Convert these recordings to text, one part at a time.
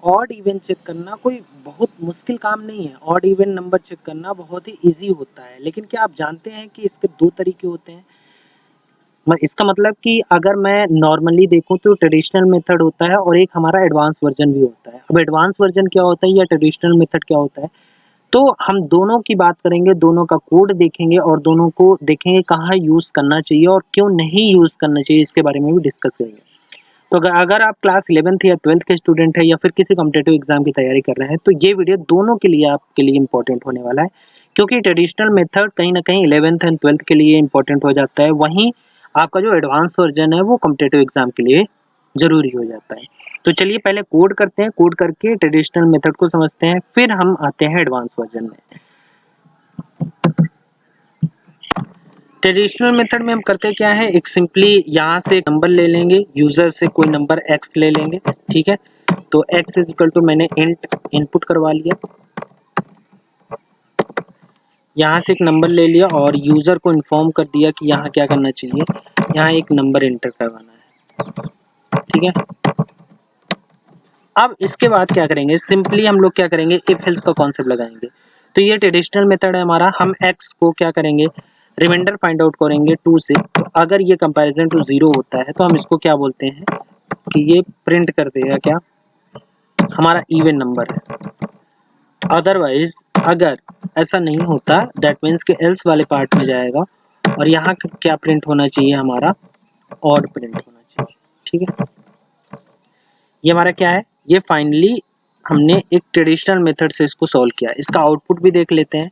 Odd even check करना कोई बहुत मुश्किल काम नहीं है। ऑड इवन नंबर चेक करना बहुत ही ईज़ी होता है। लेकिन क्या आप जानते हैं कि इसके 2 तरीके होते हैं? इसका मतलब कि अगर मैं नॉर्मली देखूँ तो ट्रेडिशनल मेथड होता है और एक हमारा एडवांस वर्ज़न भी होता है। अब एडवांस वर्ज़न क्या होता है या ट्रेडिशनल मेथड क्या होता है? तो हम दोनों की बात करेंगे, दोनों का कोड देखेंगे और दोनों को देखेंगे कहाँ यूज़ करना चाहिए और क्यों नहीं यूज़ करना चाहिए, इसके बारे में भी डिस्कस करेंगे। तो अगर आप क्लास 11th या 12th के स्टूडेंट हैं या फिर किसी कॉम्पिटिटिव एग्जाम की तैयारी कर रहे हैं, तो ये वीडियो दोनों के लिए आपके लिए इम्पोर्टेंट होने वाला है, क्योंकि ट्रेडिशनल मेथड कहीं न कहीं 11th एंड 12th के लिए इम्पोर्टेंट हो जाता है, वहीं आपका जो एडवांस वर्जन है वो कॉम्पिटिटिव एग्जाम के लिए ज़रूरी हो जाता है। तो चलिए पहले कोड करते हैं, कोड करके ट्रेडिशनल मेथड को समझते हैं, फिर हम आते हैं एडवांस वर्जन में। ट्रेडिशनल मेथड में हम करते क्या है, एक सिंपली यहाँ से एक नंबर ले लेंगे, यूजर से कोई नंबर x ले लेंगे, ठीक है। तो x इज इक्वल टू मैंने इंट इनपुट करवा लिया, यहाँ से एक नंबर ले लिया और यूजर को इन्फॉर्म कर दिया कि यहाँ क्या करना चाहिए, यहाँ एक नंबर एंटर करवाना है, ठीक है। अब इसके बाद क्या करेंगे, सिंपली हम लोग क्या करेंगे, इफ एल्स का कॉन्सेप्ट लगाएंगे। तो ये ट्रेडिशनल मेथड है हमारा, हम x को क्या करेंगे, रिमाइंडर फाइंड आउट करेंगे 2 से। तो अगर ये कंपैरिजन टू 0 होता है तो हम इसको क्या बोलते हैं कि ये प्रिंट कर देगा क्या, हमारा इवन नंबर है। अदरवाइज अगर ऐसा नहीं होता, दैट मीन्स कि एल्स वाले पार्ट में जाएगा और यहाँ क्या प्रिंट होना चाहिए, हमारा ऑड प्रिंट होना चाहिए, ठीक है। ये हमारा क्या है, ये फाइनली हमने एक ट्रेडिशनल मेथड से इसको सॉल्व किया। इसका आउटपुट भी देख लेते हैं।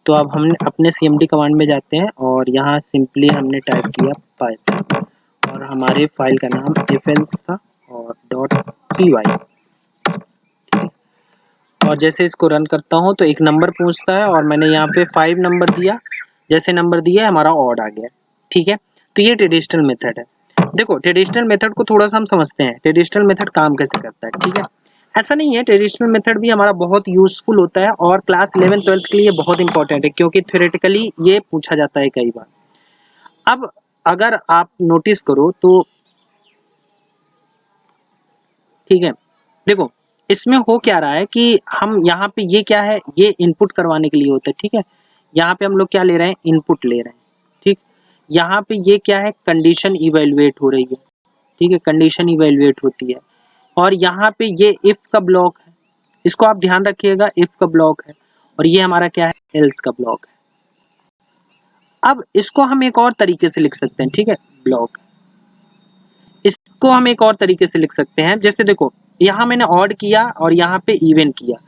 तो अब हम अपने cmd कमांड में जाते हैं और यहाँ सिंपली हमने टाइप किया पाइथन और हमारे फाइल का नाम ifelse था और .py, और जैसे इसको रन करता हूँ तो एक नंबर पूछता है और मैंने यहाँ पे 5 नंबर दिया, जैसे नंबर दिया हमारा ऑड आ गया, ठीक है। तो ये ट्रेडिशनल मेथड है। देखो ट्रेडिशनल मेथड को थोड़ा सा हम समझते हैं, ट्रेडिशनल मेथड काम कैसे करता है, ठीक है। ऐसा नहीं है, ट्रेडिशनल मेथड भी हमारा बहुत यूजफुल होता है और क्लास 11th-12th के लिए बहुत इंपॉर्टेंट है, क्योंकि थ्योरेटिकली ये पूछा जाता है कई बार। अब अगर आप नोटिस करो तो ठीक है, देखो इसमें हो क्या रहा है कि हम यहाँ पे ये क्या है, ये इनपुट करवाने के लिए होता है, ठीक है। यहाँ पे हम लोग क्या ले रहे हैं, इनपुट ले रहे हैं, ठीक। यहाँ पे ये क्या है, कंडीशन इवेलुएट हो रही है, ठीक है, कंडीशन इवेलुएट होती है। और यहाँ पे ये इफ का ब्लॉक है, इसको आप ध्यान रखिएगा, इफ का ब्लॉक है, और ये हमारा क्या है, एल्स का ब्लॉक है। अब इसको हम एक और तरीके से लिख सकते हैं, ठीक है, ब्लॉक। इसको हम एक और तरीके से लिख सकते हैं, जैसे देखो यहाँ मैंने ऑड किया और यहाँ पे इवन किया।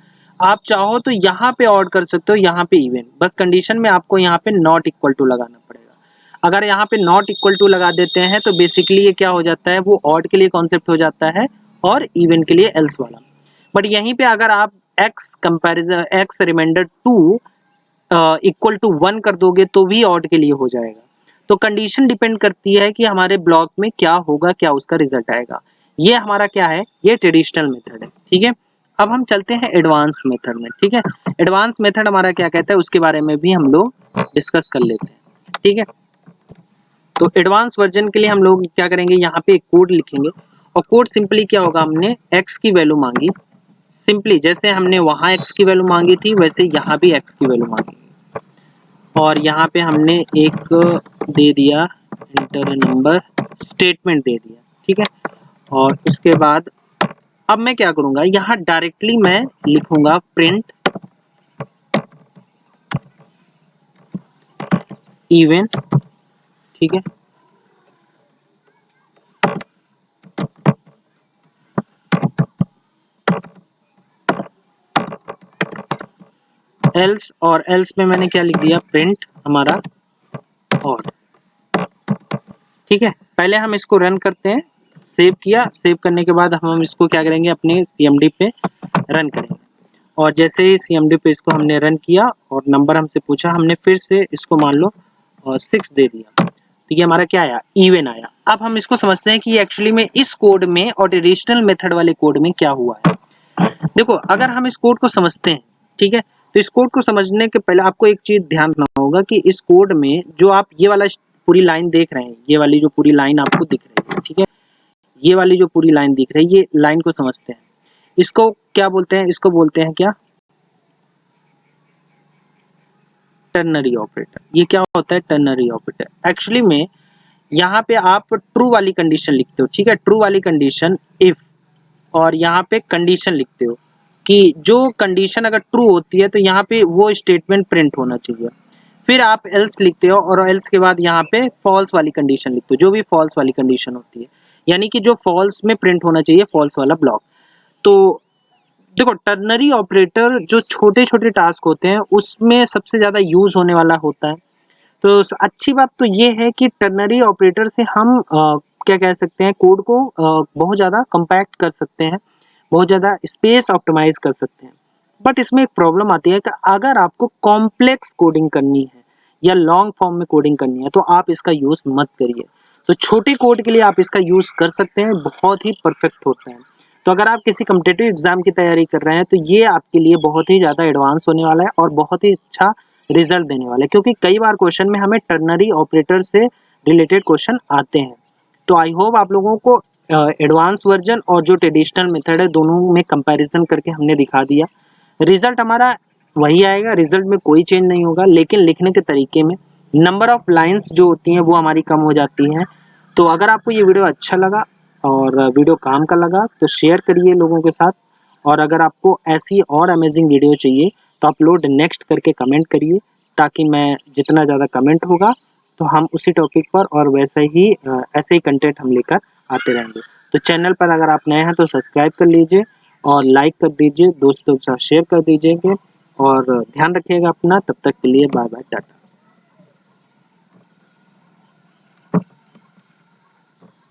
आप चाहो तो यहाँ पे ऑड कर सकते हो, यहाँ पे इवन, बस कंडीशन में आपको यहाँ पे नॉट इक्वल टू लगाना पड़ेगा। अगर यहाँ पे नॉट इक्वल टू लगा देते हैं तो बेसिकली ये क्या हो जाता है, वो ऑड के लिए कॉन्सेप्ट हो जाता है और इवन के लिए एल्स वाला। बट यहीं पे अगर आप x comparison x remainder 2 equal to 1 कर दोगे तो भी ऑड के लिए हो जाएगा। तो कंडीशन डिपेंड करती है कि हमारे ब्लॉक में क्या होगा, क्या उसका रिजल्ट आएगा। ये हमारा क्या है, ये ट्रेडिशनल मेथड है, ठीक है। अब हम चलते हैं एडवांस मेथड में, ठीक है। एडवांस मेथड हमारा क्या कहता है, उसके बारे में भी हम लोग डिस्कस कर लेते हैं, ठीक है। तो एडवांस वर्जन के लिए हम लोग क्या करेंगे, यहाँ पे एक कोड लिखेंगे और कोड सिंपली क्या होगा, हमने x की वैल्यू मांगी, सिंपली जैसे हमने वहाँ x की वैल्यू मांगी थी वैसे यहाँ भी x की वैल्यू मांगी, और यहाँ पे हमने एक दे दिया इंटर नंबर, स्टेटमेंट दे दिया, ठीक है। और उसके बाद अब मैं क्या करूँगा, यहाँ डायरेक्टली मैं लिखूंगा प्रिंट इवन, ठीक है। एल्स, और एल्स में मैंने क्या लिख दिया, प्रिंट हमारा ऑड, ठीक है। पहले हम इसको रन करते हैं, सेव किया, सेव करने के बाद हम इसको क्या करेंगे, अपने cmd पे रन करेंगे। और जैसे ही cmd पे इसको हमने रन किया और नंबर हमसे पूछा, हमने फिर से इसको मान लो 6 दे दिया, तो ये हमारा क्या आया, इवन आया। अब हम इसको समझते हैं कि एक्चुअली में इस कोड में और ट्रेडिशनल मेथड वाले कोड में क्या हुआ है। देखो अगर हम इस कोड को समझते हैं, ठीक है, तो इस कोड को समझने के पहले आपको एक चीज ध्यान रखना होगा कि इस कोड में जो आप ये वाला पूरी लाइन देख रहे हैं, ये वाली जो पूरी लाइन आपको दिख रही है, ठीक है, ये वाली जो पूरी लाइन दिख रही है, ये लाइन को समझते हैं। इसको क्या बोलते हैं, इसको बोलते हैं क्या, टर्नरी ऑपरेटर। ये क्या होता है, टर्नरी ऑपरेटर। एक्चुअली में यहाँ पे आप ट्रू वाली कंडीशन लिखते हो, ठीक है, ट्रू वाली कंडीशन इफ, और यहाँ पे कंडीशन लिखते हो कि जो कंडीशन अगर ट्रू होती है तो यहाँ पे वो स्टेटमेंट प्रिंट होना चाहिए। फिर आप एल्स लिखते हो और एल्स के बाद यहाँ पे फॉल्स वाली कंडीशन लिखते हो, जो भी फॉल्स वाली कंडीशन होती है, यानी कि जो फॉल्स में प्रिंट होना चाहिए फॉल्स वाला ब्लॉक। तो देखो टर्नरी ऑपरेटर जो छोटे छोटे टास्क होते हैं उसमें सबसे ज्यादा यूज होने वाला होता है। तो अच्छी बात तो ये है कि टर्नरी ऑपरेटर से हम क्या कह सकते हैं, कोड को बहुत ज़्यादा कंपैक्ट कर सकते हैं, बहुत ज़्यादा स्पेस ऑप्टिमाइज कर सकते हैं। बट इसमें एक प्रॉब्लम आती है कि अगर आपको कॉम्प्लेक्स कोडिंग करनी है या लॉन्ग फॉर्म में कोडिंग करनी है तो आप इसका यूज़ मत करिए। तो छोटे कोड के लिए आप इसका यूज़ कर सकते हैं, बहुत ही परफेक्ट होता है। तो अगर आप किसी कम्पिटिटिव एग्जाम की तैयारी कर रहे हैं तो ये आपके लिए बहुत ही ज़्यादा एडवांस होने वाला है और बहुत ही अच्छा रिजल्ट देने वाला है, क्योंकि कई बार क्वेश्चन में हमें टर्नरी ऑपरेटर से रिलेटेड क्वेश्चन आते हैं। तो आई होप आप लोगों को एडवांस वर्जन और जो ट्रेडिशनल मेथड है दोनों में कंपैरिजन करके हमने दिखा दिया। रिजल्ट हमारा वही आएगा, रिजल्ट में कोई चेंज नहीं होगा, लेकिन लिखने के तरीके में नंबर ऑफ लाइंस जो होती हैं वो हमारी कम हो जाती हैं। तो अगर आपको ये वीडियो अच्छा लगा और वीडियो काम का लगा तो शेयर करिए लोगों के साथ, और अगर आपको ऐसी और अमेजिंग वीडियो चाहिए तो अपलोड नेक्स्ट करके कमेंट करिए, ताकि मैं जितना ज़्यादा कमेंट होगा तो हम उसी टॉपिक पर और वैसे ही ऐसे ही कंटेंट हम लेकर आते रहेंगे। तो चैनल पर अगर आप नए हैं तो सब्सक्राइब कर लीजिए और लाइक कर दीजिए, दोस्तों के साथ शेयर कर दीजिएगा, और ध्यान रखिएगा अपना। तब तक के लिए बाय बाय, टाटा।